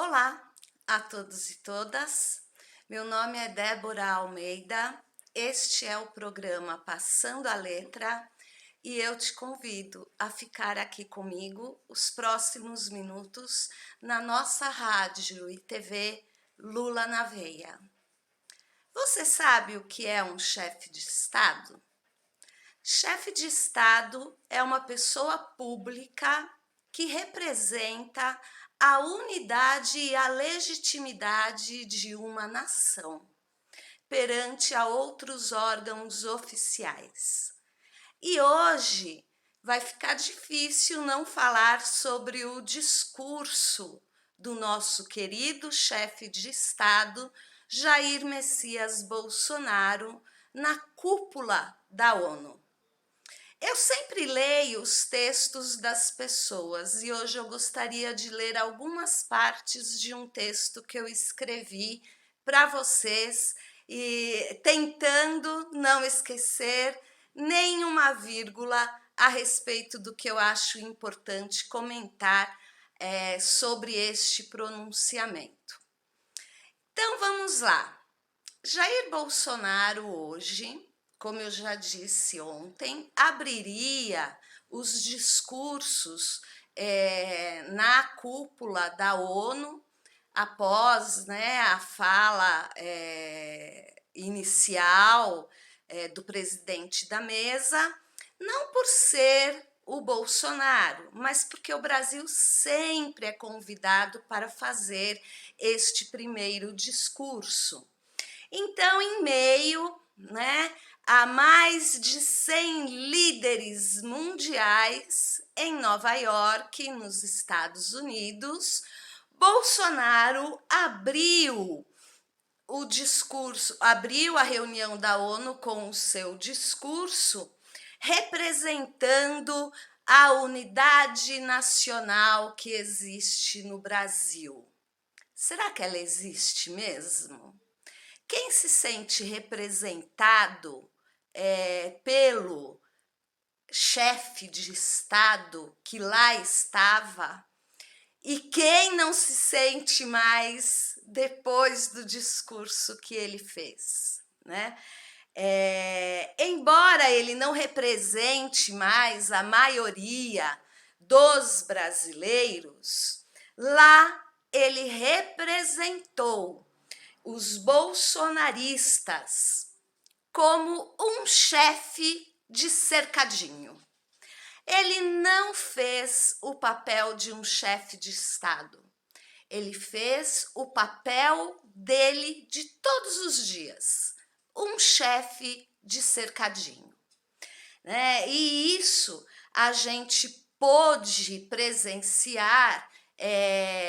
Olá a todos e todas, meu nome é Débora Almeida, este é o programa Passando a Letra e eu te convido a ficar aqui comigo os próximos minutos na nossa rádio e TV Lula na Veia. Você sabe o que é um chefe de Estado? Chefe de Estado é uma pessoa pública que representa a unidade e a legitimidade de uma nação perante a outros órgãos oficiais. E hoje vai ficar difícil não falar sobre o discurso do nosso querido chefe de Estado, Jair Messias Bolsonaro, na cúpula da ONU. Eu sempre leio os textos das pessoas e hoje eu gostaria de ler algumas partes de um texto que eu escrevi para vocês e tentando não esquecer nenhuma vírgula a respeito do que eu acho importante comentar sobre este pronunciamento. Então vamos lá. Jair Bolsonaro hoje, como eu já disse ontem, abriria os discursos na cúpula da ONU, após a fala inicial do presidente da mesa, não por ser o Bolsonaro, mas porque o Brasil sempre é convidado para fazer este primeiro discurso. Então, em meio a mais de 100 líderes mundiais em Nova York, nos Estados Unidos, Bolsonaro abriu o discurso, abriu a reunião da ONU com o seu discurso, representando a unidade nacional que existe no Brasil. Será que ela existe mesmo? Quem se sente representado pelo chefe de Estado que lá estava e quem não se sente mais depois do discurso que ele fez, né? Embora ele não represente mais a maioria dos brasileiros, lá ele representou os bolsonaristas como um chefe de cercadinho. Ele não fez o papel de um chefe de Estado. Ele fez o papel dele de todos os dias, um chefe de cercadinho. E isso a gente pôde presenciar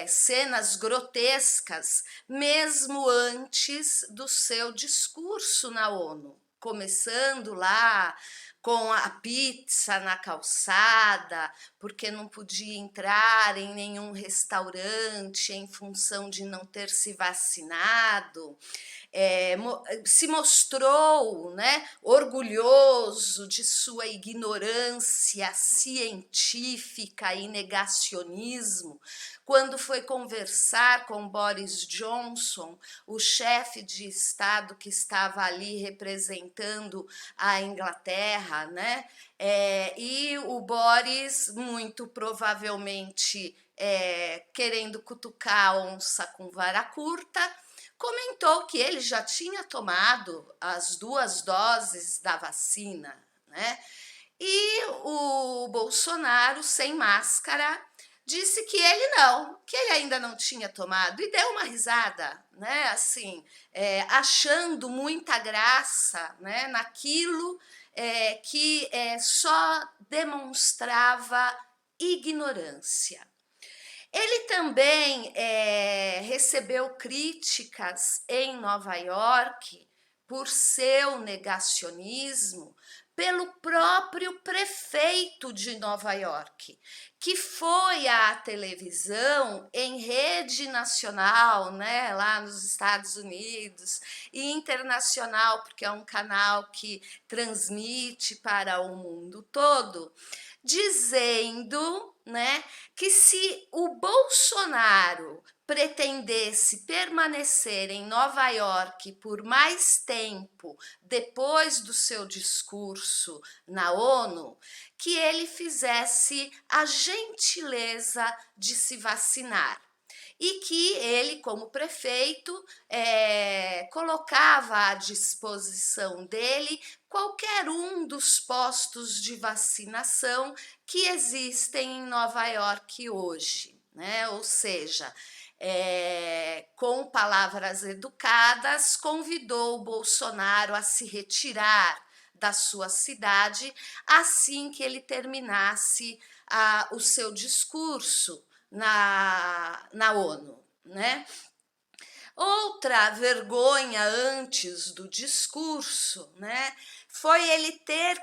cenas grotescas, mesmo antes do seu discurso na ONU, começando lá com a pizza na calçada, porque não podia entrar em nenhum restaurante em função de não ter se vacinado. Se mostrou orgulhoso de sua ignorância científica e negacionismo, quando foi conversar com Boris Johnson, o chefe de Estado que estava ali representando a Inglaterra, e o Boris, muito provavelmente querendo cutucar a onça com vara curta, comentou que ele já tinha tomado as 2 doses da vacina, E o Bolsonaro, sem máscara, disse que ele não, que ele ainda não tinha tomado e deu uma risada, assim, achando muita graça, naquilo que só demonstrava ignorância. Ele também recebeu críticas em Nova York por seu negacionismo pelo próprio prefeito de Nova York, que foi à televisão em rede nacional, lá nos Estados Unidos, e internacional, porque é um canal que transmite para o mundo todo, dizendo que se o Bolsonaro pretendesse permanecer em Nova York por mais tempo depois do seu discurso na ONU, que ele fizesse a gentileza de se vacinar. E que ele, como prefeito, colocava à disposição dele qualquer um dos postos de vacinação que existem em Nova York hoje, né? Ou seja, com palavras educadas, convidou o Bolsonaro a se retirar da sua cidade assim que ele terminasse o seu discurso na ONU, né? Outra vergonha antes do discurso, né, foi ele ter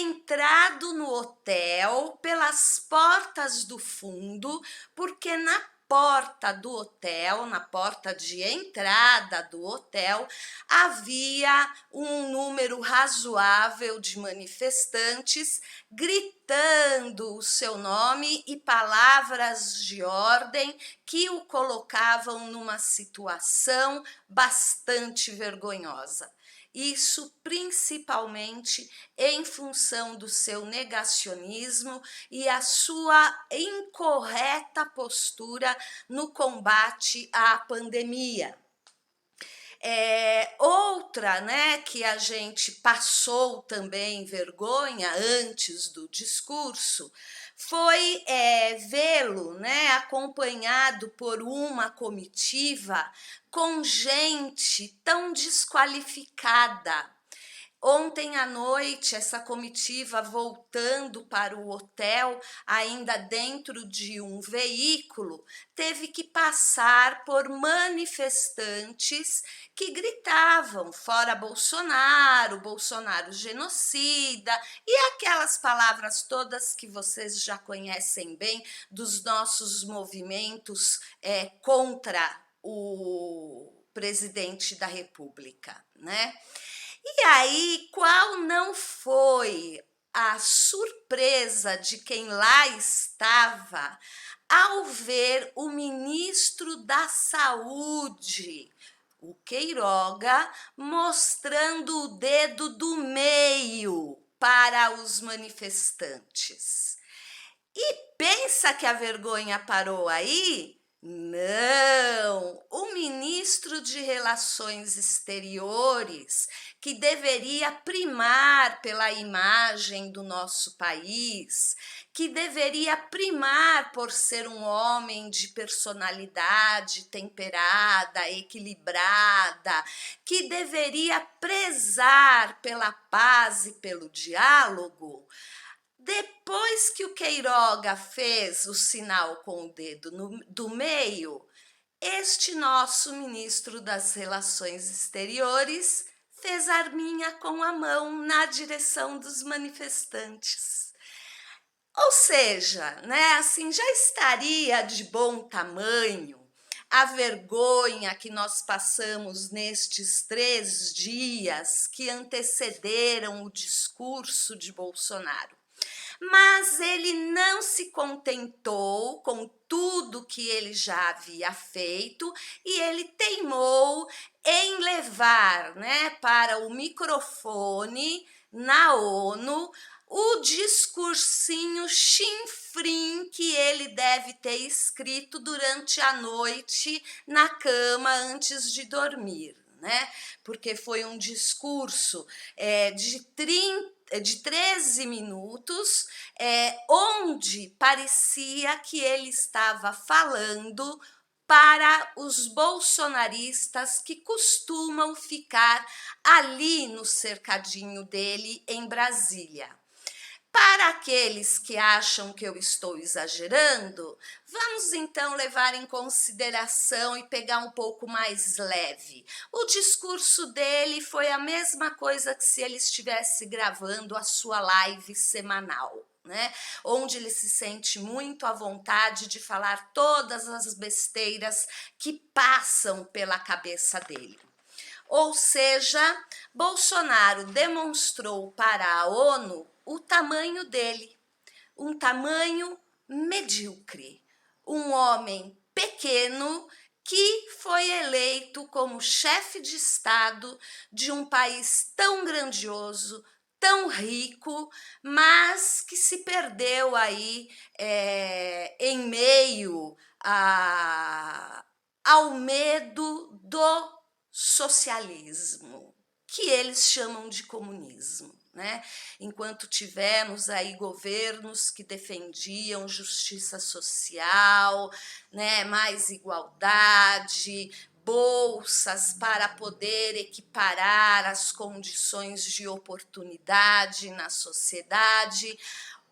entrado no hotel pelas portas do fundo, porque na porta do hotel, na porta de entrada do hotel, havia um número razoável de manifestantes gritando o seu nome e palavras de ordem que o colocavam numa situação bastante vergonhosa. Isso principalmente em função do seu negacionismo e a sua incorreta postura no combate à pandemia. Outra, né, que a gente passou também vergonha antes do discurso foi vê-lo, né, acompanhado por uma comitiva com gente tão desqualificada. Ontem à noite, essa comitiva voltando para o hotel, ainda dentro de um veículo, teve que passar por manifestantes que gritavam fora Bolsonaro, Bolsonaro genocida e aquelas palavras todas que vocês já conhecem bem dos nossos movimentos contra o presidente da República, né? E aí, qual não foi a surpresa de quem lá estava ao ver o ministro da Saúde, o Queiroga, mostrando o dedo do meio para os manifestantes? E pensa que a vergonha parou aí? Não, o ministro de Relações Exteriores, que deveria primar pela imagem do nosso país, que deveria primar por ser um homem de personalidade temperada, equilibrada, que deveria prezar pela paz e pelo diálogo. Depois que o Queiroga fez o sinal com o dedo do meio, este nosso ministro das Relações Exteriores fez arminha com a mão na direção dos manifestantes. Ou seja, né, assim, já estaria de bom tamanho a vergonha que nós passamos nestes 3 dias que antecederam o discurso de Bolsonaro. Mas ele não se contentou com tudo que ele já havia feito e ele teimou em levar, né, para o microfone na ONU o discursinho chinfrim que ele deve ter escrito durante a noite na cama antes de dormir, né? Porque foi um discurso de 13 minutos, onde parecia que ele estava falando para os bolsonaristas que costumam ficar ali no cercadinho dele em Brasília. Para aqueles que acham que eu estou exagerando, vamos então levar em consideração e pegar um pouco mais leve. O discurso dele foi a mesma coisa que se ele estivesse gravando a sua live semanal, né? Onde ele se sente muito à vontade de falar todas as besteiras que passam pela cabeça dele. Ou seja, Bolsonaro demonstrou para a ONU o tamanho dele, um tamanho medíocre, um homem pequeno que foi eleito como chefe de Estado de um país tão grandioso, tão rico, mas que se perdeu aí em meio ao medo do socialismo, que eles chamam de comunismo. Né? Enquanto tivemos aí governos que defendiam justiça social, né, mais igualdade, bolsas para poder equiparar as condições de oportunidade na sociedade,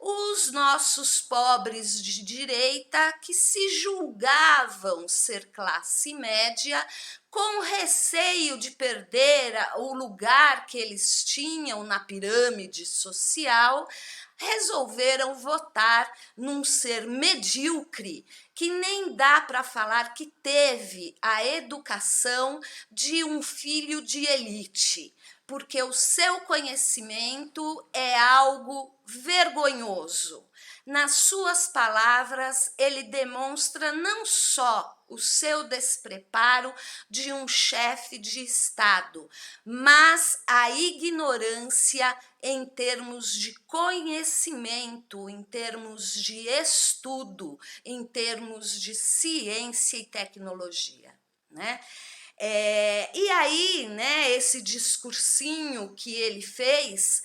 os nossos pobres de direita que se julgavam ser classe média, com receio de perder o lugar que eles tinham na pirâmide social, resolveram votar num ser medíocre que nem dá para falar que teve a educação de um filho de elite, porque o seu conhecimento é algo vergonhoso. Nas suas palavras, ele demonstra não só o seu despreparo de um chefe de Estado, mas a ignorância em termos de conhecimento, em termos de estudo, em termos de ciência e tecnologia, né? E aí, né, esse discursinho que ele fez,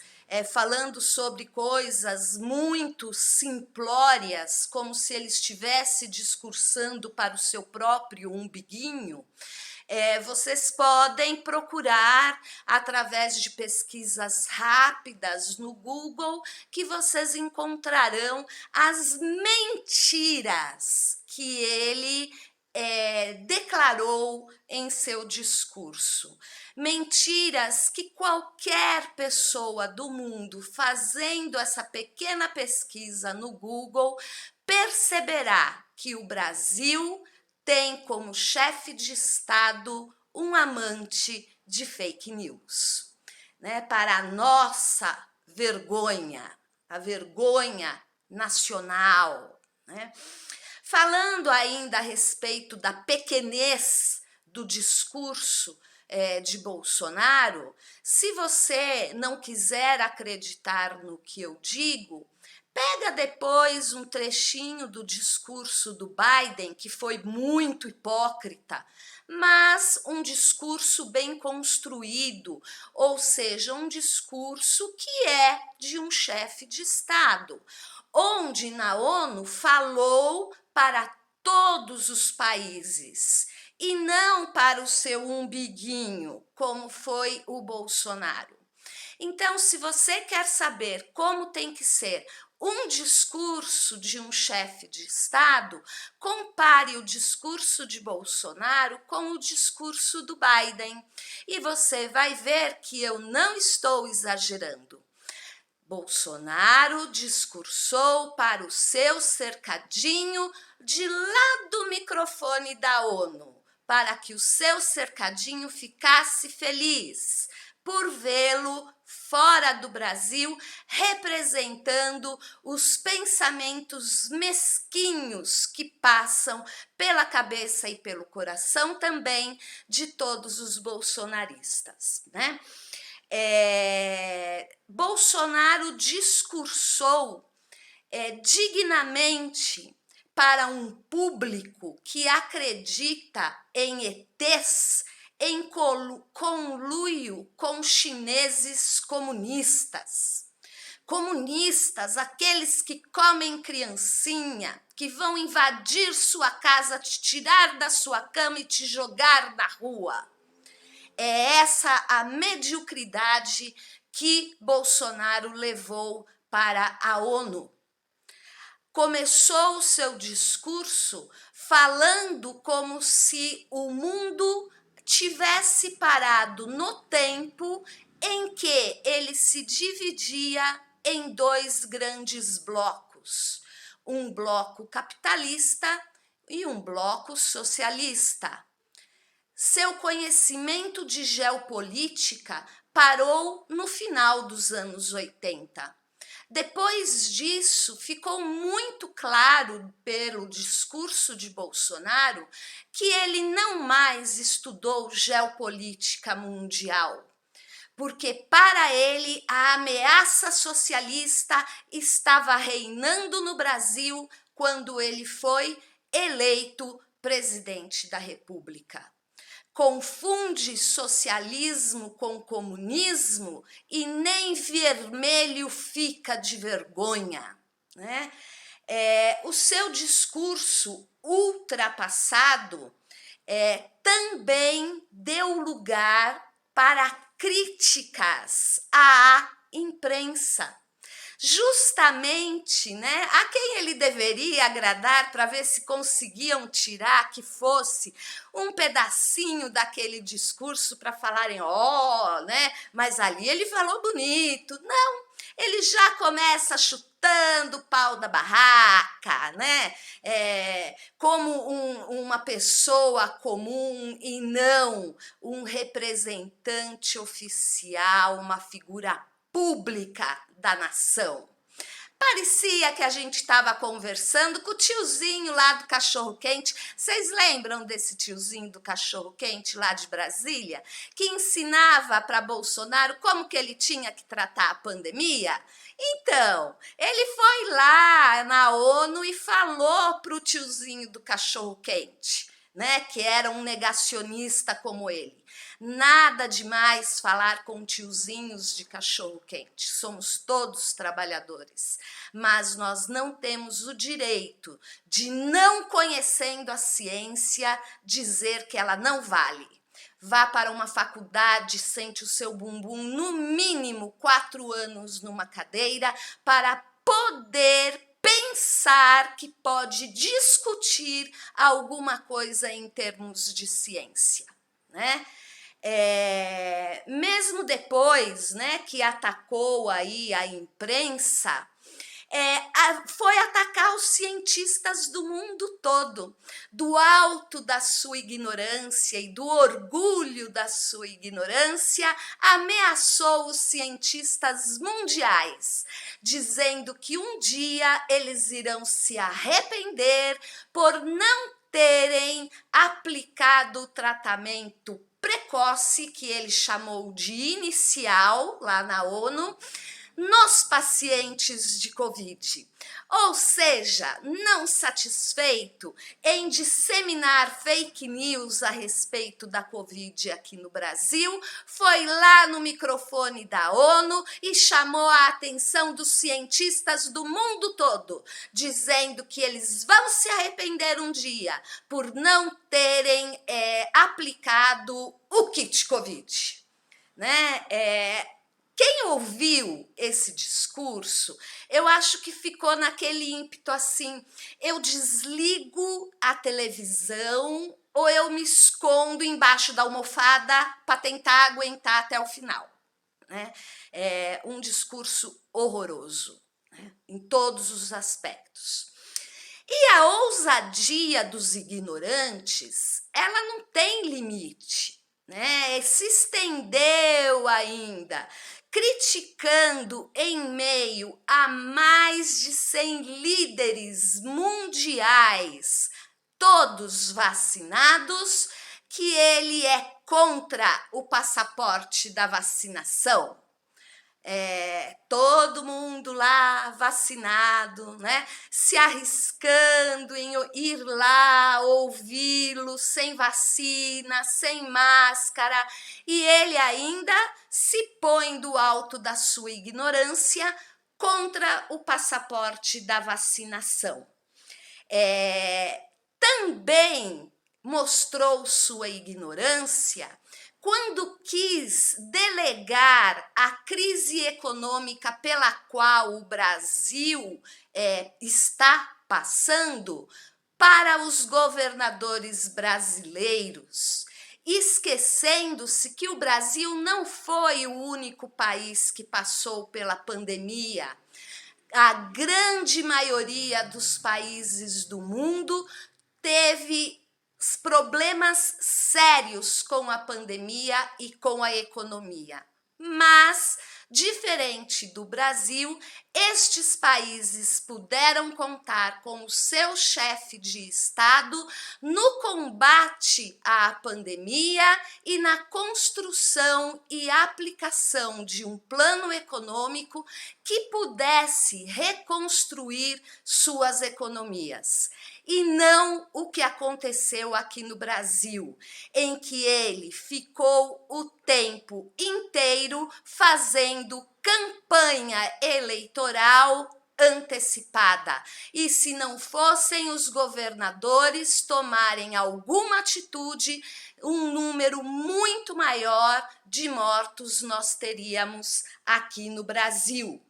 falando sobre coisas muito simplórias, como se ele estivesse discursando para o seu próprio umbiguinho, vocês podem procurar através de pesquisas rápidas no Google, que vocês encontrarão as mentiras que ele declarou em seu discurso. Mentiras que qualquer pessoa do mundo fazendo essa pequena pesquisa no Google perceberá que o Brasil tem como chefe de Estado um amante de fake news, né? Para a nossa vergonha, a vergonha nacional, né? Falando ainda a respeito da pequenez do discurso de Bolsonaro, se você não quiser acreditar no que eu digo, pega depois um trechinho do discurso do Biden, que foi muito hipócrita, mas um discurso bem construído, ou seja, um discurso que é de um chefe de Estado, onde na ONU falou para todos os países e não para o seu umbiguinho, como foi o Bolsonaro. Então, se você quer saber como tem que ser um discurso de um chefe de Estado, compare o discurso de Bolsonaro com o discurso do Biden e você vai ver que eu não estou exagerando. Bolsonaro discursou para o seu cercadinho de lá do microfone da ONU, para que o seu cercadinho ficasse feliz por vê-lo fora do Brasil, representando os pensamentos mesquinhos que passam pela cabeça e pelo coração também de todos os bolsonaristas, né? Bolsonaro discursou dignamente para um público que acredita em ETs, em conluio com chineses comunistas. Comunistas, aqueles que comem criancinha, que vão invadir sua casa, te tirar da sua cama e te jogar na rua. É essa a mediocridade que Bolsonaro levou para a ONU. Começou o seu discurso falando como se o mundo tivesse parado no tempo em que ele se dividia em dois grandes blocos, um bloco capitalista e um bloco socialista. Seu conhecimento de geopolítica parou no final dos anos 80. Depois disso, ficou muito claro pelo discurso de Bolsonaro que ele não mais estudou geopolítica mundial, porque para ele a ameaça socialista estava reinando no Brasil quando ele foi eleito presidente da República. Confunde socialismo com comunismo e nem vermelho fica de vergonha, né? O seu discurso ultrapassado também deu lugar para críticas à imprensa. Justamente, né, a quem ele deveria agradar para ver se conseguiam tirar que fosse um pedacinho daquele discurso para falarem, né, mas ali ele falou bonito. Não, ele já começa chutando o pau da barraca, né, como uma pessoa comum e não um representante oficial, uma figura pública da nação. Parecia que a gente estava conversando com o tiozinho lá do cachorro-quente. Vocês lembram desse tiozinho do cachorro-quente lá de Brasília? Que ensinava para Bolsonaro como que ele tinha que tratar a pandemia? Então, ele foi lá na ONU e falou para o tiozinho do cachorro-quente, né, que era um negacionista como ele. Nada demais falar com tiozinhos de cachorro-quente, somos todos trabalhadores, mas nós não temos o direito de, não conhecendo a ciência, dizer que ela não vale. Vá para uma faculdade, sente o seu bumbum no mínimo 4 anos numa cadeira para poder pensar que pode discutir alguma coisa em termos de ciência, né? Mesmo depois, né, que atacou aí a imprensa, foi atacar os cientistas do mundo todo, do alto da sua ignorância e do orgulho da sua ignorância, ameaçou os cientistas mundiais, dizendo que um dia eles irão se arrepender por não terem aplicado o tratamento precoce, que ele chamou de inicial, lá na ONU, nos pacientes de Covid. Ou seja, não satisfeito em disseminar fake news a respeito da Covid aqui no Brasil, foi lá no microfone da ONU e chamou a atenção dos cientistas do mundo todo, dizendo que eles vão se arrepender um dia por não terem aplicado o kit Covid, né? Quem ouviu esse discurso, eu acho que ficou naquele ímpeto assim, eu desligo a televisão ou eu me escondo embaixo da almofada para tentar aguentar até o final, né? Um discurso horroroso, né, em todos os aspectos. E a ousadia dos ignorantes, ela não tem limite, né? Se estendeu ainda, criticando em meio a mais de 100 líderes mundiais, todos vacinados, que ele é contra o passaporte da vacinação. Todo mundo lá vacinado, né, se arriscando em ir lá ouvi-lo sem vacina, sem máscara, e ele ainda se põe do alto da sua ignorância contra o passaporte da vacinação. Também mostrou sua ignorância quando quis delegar a crise econômica pela qual o Brasil está passando para os governadores brasileiros, esquecendo-se que o Brasil não foi o único país que passou pela pandemia. A grande maioria dos países do mundo teve problemas sérios com a pandemia e com a economia. Mas Diferente do Brasil, estes países puderam contar com o seu chefe de Estado no combate à pandemia e na construção e aplicação de um plano econômico que pudesse reconstruir suas economias. E não o que aconteceu aqui no Brasil, em que ele ficou o tempo inteiro fazendo campanha eleitoral antecipada. E se não fossem os governadores tomarem alguma atitude, um número muito maior de mortos nós teríamos aqui no Brasil.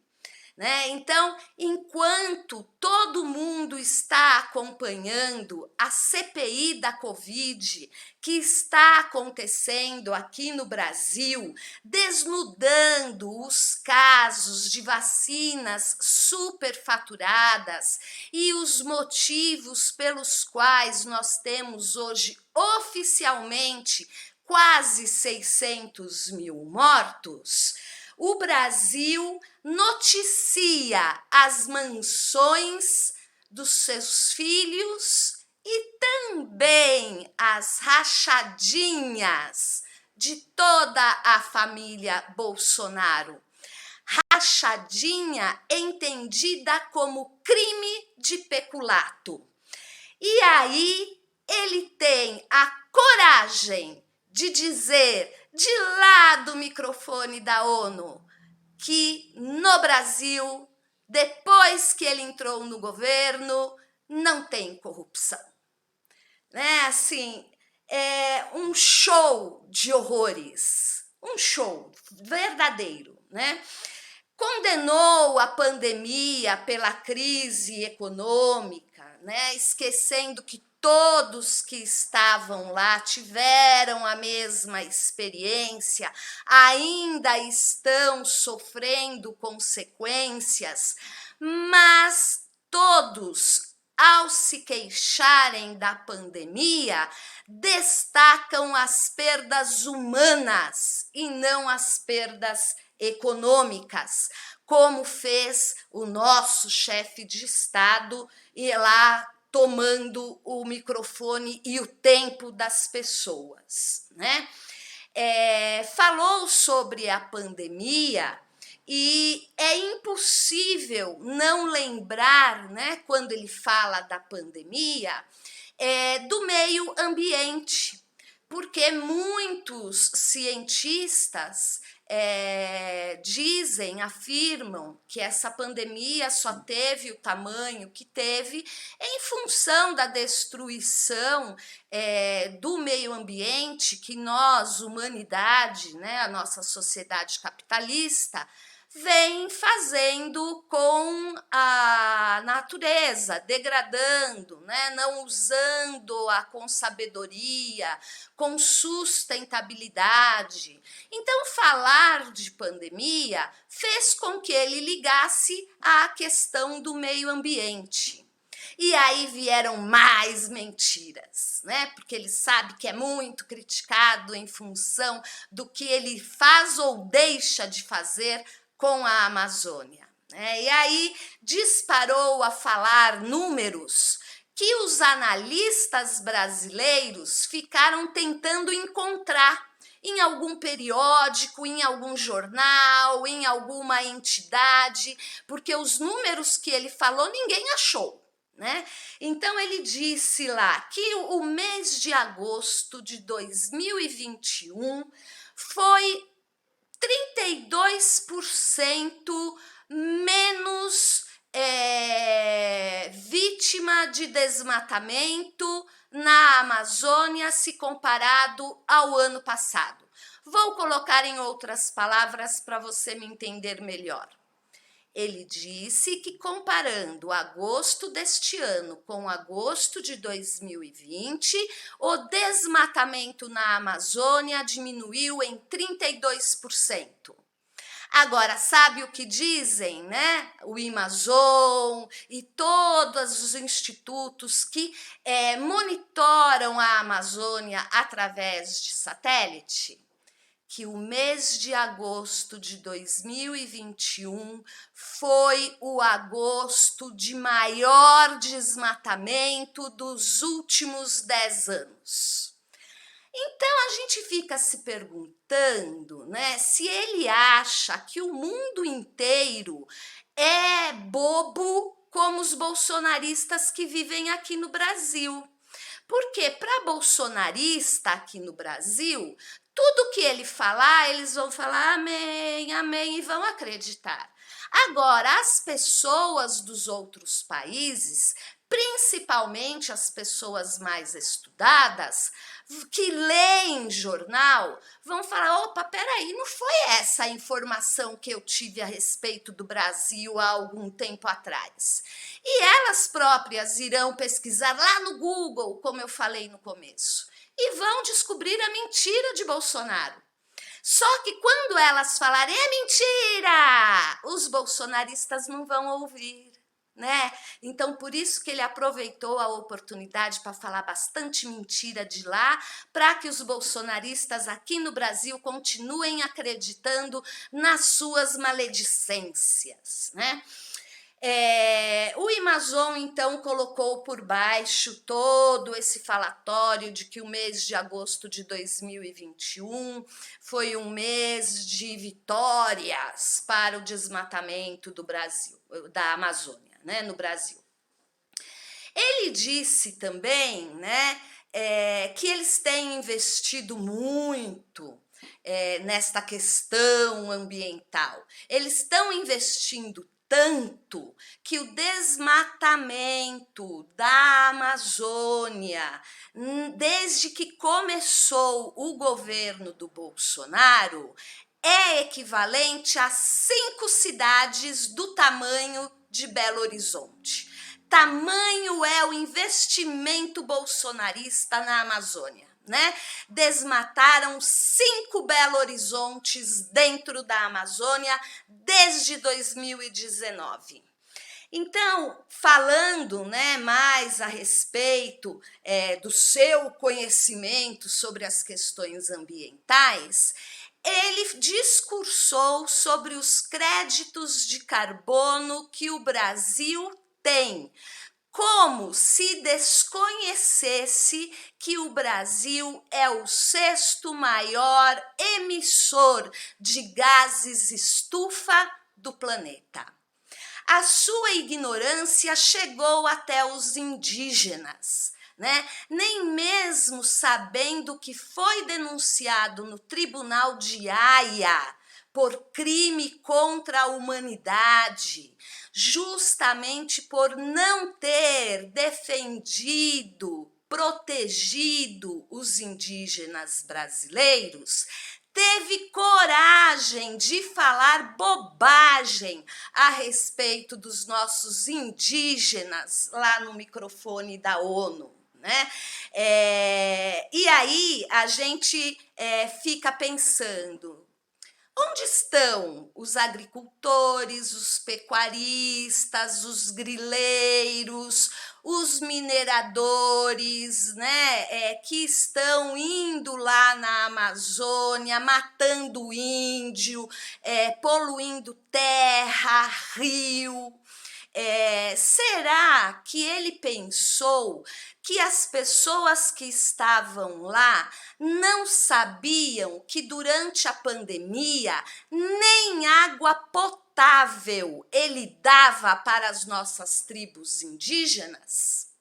Então, enquanto todo mundo está acompanhando a CPI da Covid, que está acontecendo aqui no Brasil, desnudando os casos de vacinas superfaturadas e os motivos pelos quais nós temos hoje oficialmente quase 600 mil mortos, o Brasil noticia as mansões dos seus filhos e também as rachadinhas de toda a família Bolsonaro. Rachadinha entendida como crime de peculato. E aí ele tem a coragem de dizer de lá do microfone da ONU que no Brasil, depois que ele entrou no governo, não tem corrupção. Assim, é um show de horrores, um show verdadeiro, Condenou a pandemia pela crise econômica, esquecendo que todos que estavam lá tiveram a mesma experiência, ainda estão sofrendo consequências, mas todos, ao se queixarem da pandemia, destacam as perdas humanas e não as perdas econômicas, como fez o nosso chefe de Estado e lá tomando o microfone e o tempo das pessoas, falou sobre a pandemia e é impossível não lembrar, quando ele fala da pandemia, do meio ambiente, porque muitos cientistas dizem, afirmam que essa pandemia só teve o tamanho que teve em função da destruição do meio ambiente que nós, humanidade, a nossa sociedade capitalista, vem fazendo com a natureza, degradando, não usando-a com sabedoria, com sustentabilidade. Então, falar de pandemia fez com que ele ligasse à questão do meio ambiente. E aí vieram mais mentiras, porque ele sabe que é muito criticado em função do que ele faz ou deixa de fazer com a Amazônia. E aí disparou a falar números que os analistas brasileiros ficaram tentando encontrar em algum periódico, em algum jornal, em alguma entidade, porque os números que ele falou ninguém achou. Então ele disse lá que o mês de agosto de 2021 foi 32% menos vítima de desmatamento na Amazônia se comparado ao ano passado. Vou colocar em outras palavras para você me entender melhor. Ele disse que comparando agosto deste ano com agosto de 2020, o desmatamento na Amazônia diminuiu em 32%. Agora, sabe o que dizem, O Amazon e todos os institutos que monitoram a Amazônia através de satélite? que o mês de agosto de 2021 foi o agosto de maior desmatamento dos últimos 10 anos. Então a gente fica se perguntando, né, se ele acha que o mundo inteiro é bobo como os bolsonaristas que vivem aqui no Brasil. Porque para bolsonarista aqui no Brasil, tudo que ele falar, eles vão falar amém, amém e vão acreditar. Agora, as pessoas dos outros países, principalmente as pessoas mais estudadas, que leem jornal, vão falar, opa, peraí, não foi essa a informação que eu tive a respeito do Brasil há algum tempo atrás. E elas próprias irão pesquisar lá no Google, como eu falei no começo, e vão descobrir a mentira de Bolsonaro. Só que quando elas falarem, é mentira, os bolsonaristas não vão ouvir, né? Então, por isso que ele aproveitou a oportunidade para falar bastante mentira de lá, para que os bolsonaristas aqui no Brasil continuem acreditando nas suas maledicências, né? O Amazon, então, colocou por baixo todo esse falatório de que o mês de agosto de 2021 foi um mês de vitórias para o desmatamento do Brasil, da Amazônia, né, no Brasil. Ele disse também, né, que eles têm investido muito nesta questão ambiental. Eles estão investindo tanto que o desmatamento da Amazônia, desde que começou o governo do Bolsonaro, é equivalente a 5 cidades do tamanho de Belo Horizonte. Tamanho é o investimento bolsonarista na Amazônia, né? Desmataram 5 Belo Horizontes dentro da Amazônia desde 2019. Então, falando, né, mais a respeito do seu conhecimento sobre as questões ambientais, ele discursou sobre os créditos de carbono que o Brasil tem, como se desconhecesse que o Brasil é o 6º maior emissor de gases estufa do planeta. A sua ignorância chegou até os indígenas, né? Nem mesmo sabendo que foi denunciado no Tribunal de Haia por crime contra a humanidade, justamente por não ter defendido, protegido os indígenas brasileiros, teve coragem de falar bobagem a respeito dos nossos indígenas lá no microfone da ONU, né? E aí a gente fica pensando, onde estão os agricultores, os pecuaristas, os grileiros, os mineradores, né, que estão indo lá na Amazônia, matando índio, poluindo terra, rio? Será que ele pensou que as pessoas que estavam lá não sabiam que durante a pandemia nem água potável ele dava para as nossas tribos indígenas?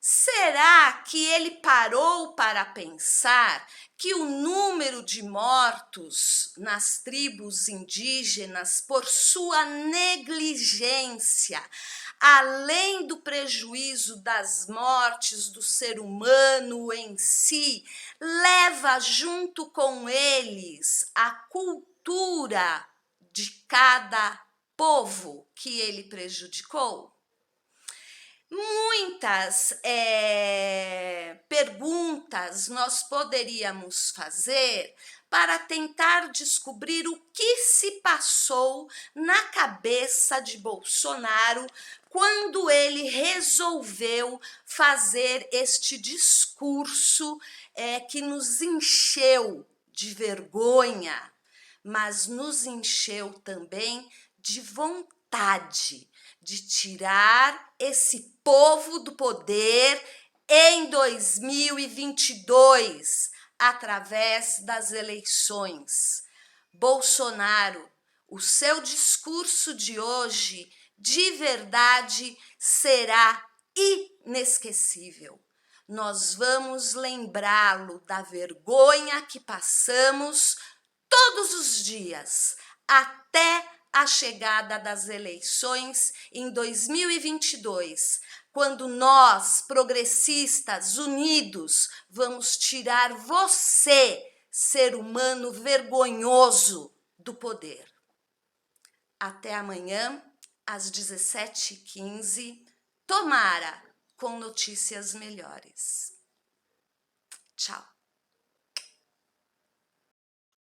Será que ele parou para pensar que o número de mortos nas tribos indígenas por sua negligência, além do prejuízo das mortes do ser humano em si, leva junto com eles a cultura de cada povo que ele prejudicou? Muitas perguntas nós poderíamos fazer para tentar descobrir o que se passou na cabeça de Bolsonaro quando ele resolveu fazer este discurso que nos encheu de vergonha, mas nos encheu também de vontade de tirar esse povo do poder em 2022, através das eleições. Bolsonaro, o seu discurso de hoje, de verdade, será inesquecível. Nós vamos lembrá-lo da vergonha que passamos todos os dias, até a chegada das eleições em 2022, quando nós, progressistas, unidos, vamos tirar você, ser humano vergonhoso, do poder. Até amanhã, às 17h15, tomara com notícias melhores. Tchau.